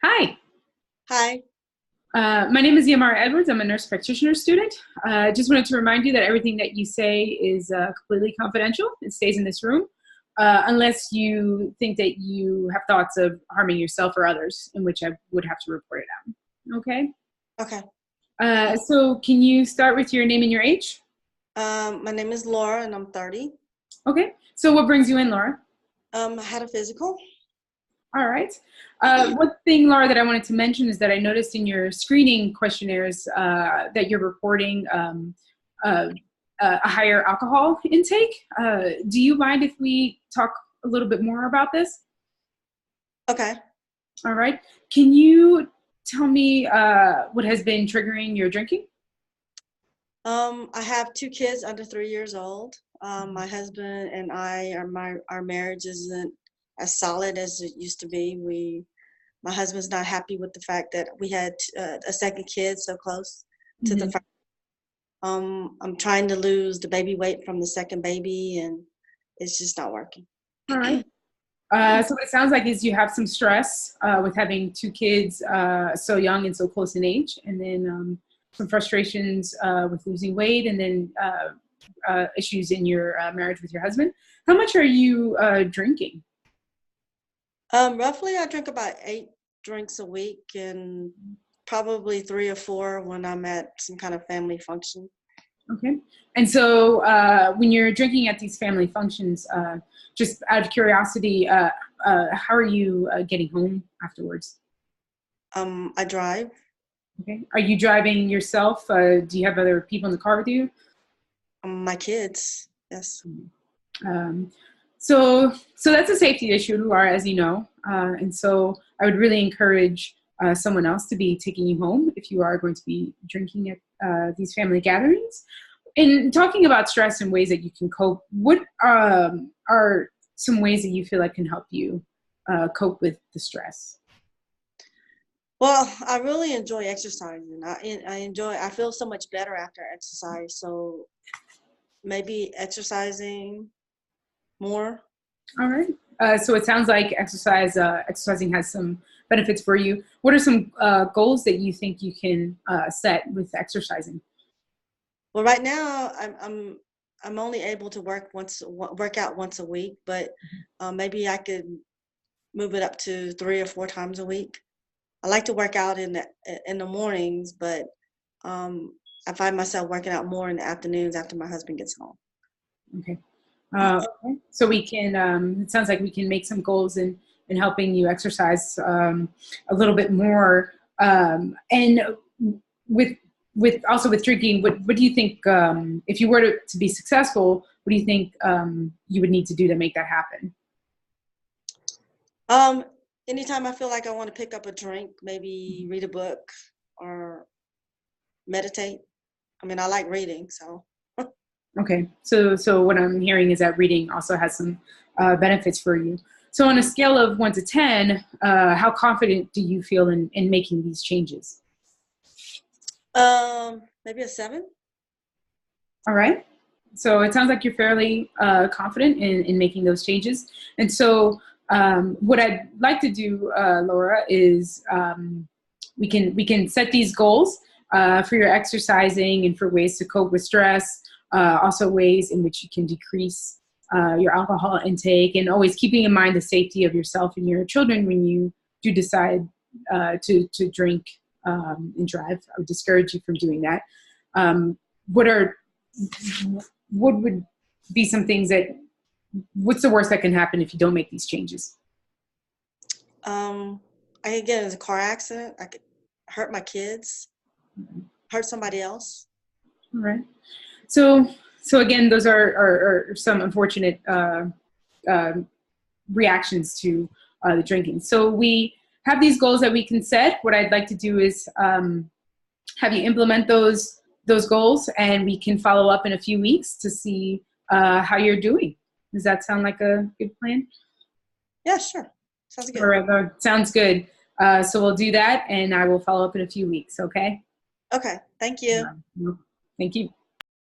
Hi, Hi. my name is Yamara Edwards. I'm a nurse practitioner student. Just wanted to remind you that everything that you say is completely confidential. It stays in this room unless you think that you have thoughts of harming yourself or others, in which I would have to report it out. Okay? Okay. So can you start with your name and your age? My name is Laura and I'm 30. Okay. So what brings you in, Laura? I had a physical. All right. One thing, Laura, that I wanted to mention is that I noticed in your screening questionnaires that you're reporting uh, a higher alcohol intake. Do you mind if we talk a little bit more about this? Okay. All right. Can you tell me what has been triggering your drinking? I have two kids under 3 years old. My husband and I our marriage isn't as solid as it used to be. My husband's not happy with the fact that we had a second kid so close to the Mhm. first. I'm trying to lose the baby weight from the second baby, and it's just not working. All right. So what it sounds like is you have some stress with having two kids so young and so close in age, and then some frustrations with losing weight, and then issues in your marriage with your husband. How much are you drinking? Roughly, I drink about 8 drinks a week, and probably 3 or 4 when I'm at some kind of family function. Okay. And so when you're drinking at these family functions, just out of curiosity, how are you getting home afterwards? I drive. Okay. Are you driving yourself? Do you have other people in the car with you? My kids. Yes. Um, so that's a safety issue, Laura, as you know. And so I would really encourage someone else to be taking you home if you are going to be drinking at these family gatherings. In talking about stress and ways that you can cope, what are some ways that you feel like can help you cope with the stress? Well, I really enjoy exercising. I feel so much better after exercise. So maybe exercising more. All right. So it sounds like exercising has some benefits for you. What are some goals that you think you can set with exercising? Well, right now I'm only able to work out once a week, but maybe I could move it up to 3 or 4 times a week. I like to work out in the mornings, but I find myself working out more in the afternoons after my husband gets home. Okay. Okay. So we can. It sounds like we can make some goals in helping you exercise a little bit more. And with also with drinking, what do you think? If you were to be successful, what do you think you would need to do to make that happen? Um, Anytime I feel like I want to pick up a drink, maybe read a book or meditate. I mean, I like reading, so Okay. So what I'm hearing is that reading also has some benefits for you. So on a scale of 1 to 10, how confident do you feel in making these changes? maybe a 7. All right. So it sounds like you're fairly confident in making those changes. And so what I'd like to do, Laura, is we can set these goals for your exercising and for ways to cope with stress. Also ways in which you can decrease your alcohol intake, and always keeping in mind the safety of yourself and your children when you do decide to drink and drive. I would discourage you from doing that. Um, what are what would be some things that what's the worst that can happen if you don't make these changes? Um, I could get in a car accident. I could hurt my kids, hurt somebody else. All right. So again, those are some unfortunate uh, reactions to the drinking. So we have these goals that we can set. What I'd like to do is have you implement those goals, and we can follow up in a few weeks to see how you're doing. Does that sound like a good plan? Yeah, sure. Sounds All good. right, sounds good. So we'll do that, and I will follow up in a few weeks. Okay. Okay. Thank you. Thank you.